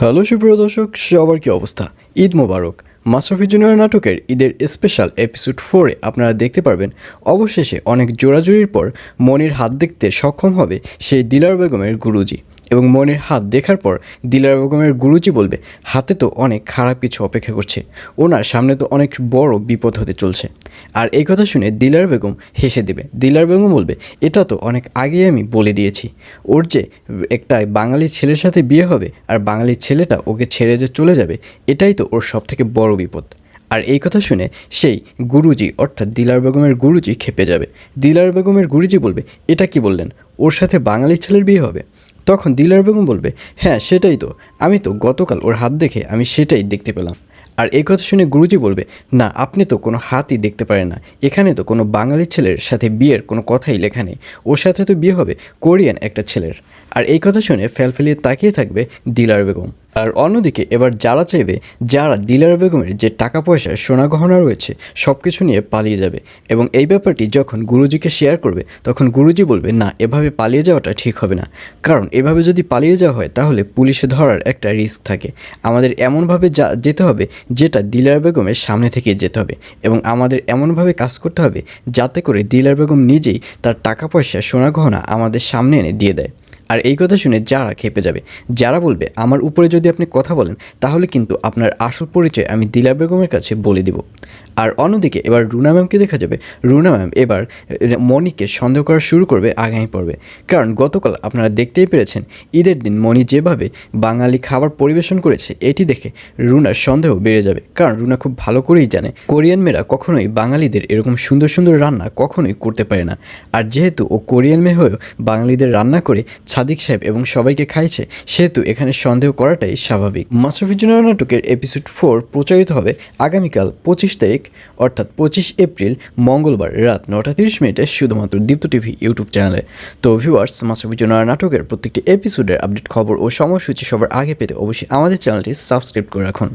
Hello সুপ্রিয় দর্শক, সবার কি অবস্থা? ঈদ মোবারক। মাশরাফি জুনিয়র নাটকের ঈদের স্পেশাল এপিসোড 4-এ আপনারা দেখতে পারবেন অবশেষে অনেক জোড়াজুড়ির পর মনির হাত দেখতে সক্ষম হবে সেই দিলার বেগমের গুরুজি। এবং মনির হাত দেখার পর দিলার বেগমের গুরুজি বলবে, হাতে তো অনেক খারাপ কিছু অপেক্ষা করছে, ওনার সামনে তো অনেক বড় বিপদ হতে চলছে। আর এই কথা শুনে দিলার বেগম হেসে দেবে। দিলার বেগম বলবে, এটা তো অনেক আগেই আমি বলে দিয়েছি, ওর যে একটা বাঙালি ছেলের সাথে বিয়ে হবে আর বাঙালি ছেলেটা ওকে ছেড়ে যে চলে যাবে, এটাই তো ওর সবথেকে বড় বিপদ। আর এই কথা শুনে সেই গুরুজি অর্থাৎ দিলার বেগমের গুরুজি খেপে যাবে। দিলার বেগমের গুরুজি বলবে, এটা কি বললেন, ওর সাথে বাঙালি ছেলের বিয়ে হবে? তখন দিলার বেগম বলবে, হ্যাঁ সেটাই তো, আমি তো গতকাল ওর হাত দেখে আমি সেটাই দেখতে পেলাম। আর এই কথা শুনে গুরুজি বলবে, না আপনি তো কোনো হাতই দেখতে পারেন না, এখানে তো কোনো বাঙালি ছেলের সাথে বিয়ের কোনো কথাই লেখা নেই, ওর সাথে তো বিয়ে হবে কোরিয়ান একটা ছেলের। আর এই কথা শুনে ফেলফেলিয়ে তাকিয়ে থাকবে দিলার বেগম। আর অন্যদিকে এবার যারা চাইবে যারা দিলার বেগমের যে টাকা পয়সা সোনা গহনা রয়েছে সব কিছু নিয়ে পালিয়ে যাবে, এবং এই ব্যাপারটি যখন গুরুজিকে শেয়ার করবে তখন গুরুজি বলবে, না এভাবে পালিয়ে যাওয়াটা ঠিক হবে না, কারণ এভাবে যদি পালিয়ে যাওয়া হয় তাহলে পুলিশে ধরার একটা রিস্ক থাকে। আমাদের এমনভাবে যেতে হবে যেটা দিলার বেগমের সামনে থেকে যেতে হবে, এবং আমাদের এমনভাবে কাজ করতে হবে যাতে করে দিলার বেগম নিজেই তার টাকা পয়সা সোনা গহনা আমাদের সামনে এনে দিয়ে দেয়। আর এই কথা শুনে যারা খেপে যাবে, যারা বলবে, আমার উপরে যদি আপনি কথা বলেন তাহলে কিন্তু আপনার আসল পরিচয় আমি দিলার বেগমের কাছে বলে দিব। আর অন্যদিকে এবার রুনা ম্যামকে দেখা যাবে। রুনা ম্যাম এবার মনিকে সন্দেহ করা শুরু করবে আগামী পর্বে, কারণ গতকাল আপনারা দেখতেই পেরেছেন ঈদের দিন মনি যেভাবে বাঙালি খাবার পরিবেশন করেছে এটি দেখে রুনার সন্দেহ বেড়ে যাবে, কারণ রুনা খুব ভালো করেই জানে কোরিয়ান মেয়েরা কখনোই বাঙালিদের এরকম সুন্দর সুন্দর রান্না কখনোই করতে পারে না। আর যেহেতু ও কোরিয়ান মেয়ে হয়েও বাঙালিদের রান্না করে সাদিক সাহেব এবং সবাইকে খাইছে, সেহেতু এখানে সন্দেহ করাটাই স্বাভাবিক। মাশরাফি জুনিয়র নাটকের এপিসোড 4 প্রচারিত হবে আগামীকাল 25 তারিখ অর্থাৎ 25 এপ্রিল মঙ্গলবার রাত 9:30 শুধুমাত্র দীপ্ত টিভি ইউটিউব চ্যানেলে। তো ভিউয়ার্স, মাশরাফি জুনিয়র নাটকের প্রত্যেকটি এপিসোডের আপডেট খবর ও সময়সূচি সবার আগে পেতে অবশ্যই আমাদের চ্যানেলটি সাবস্ক্রাইব করে রাখুন।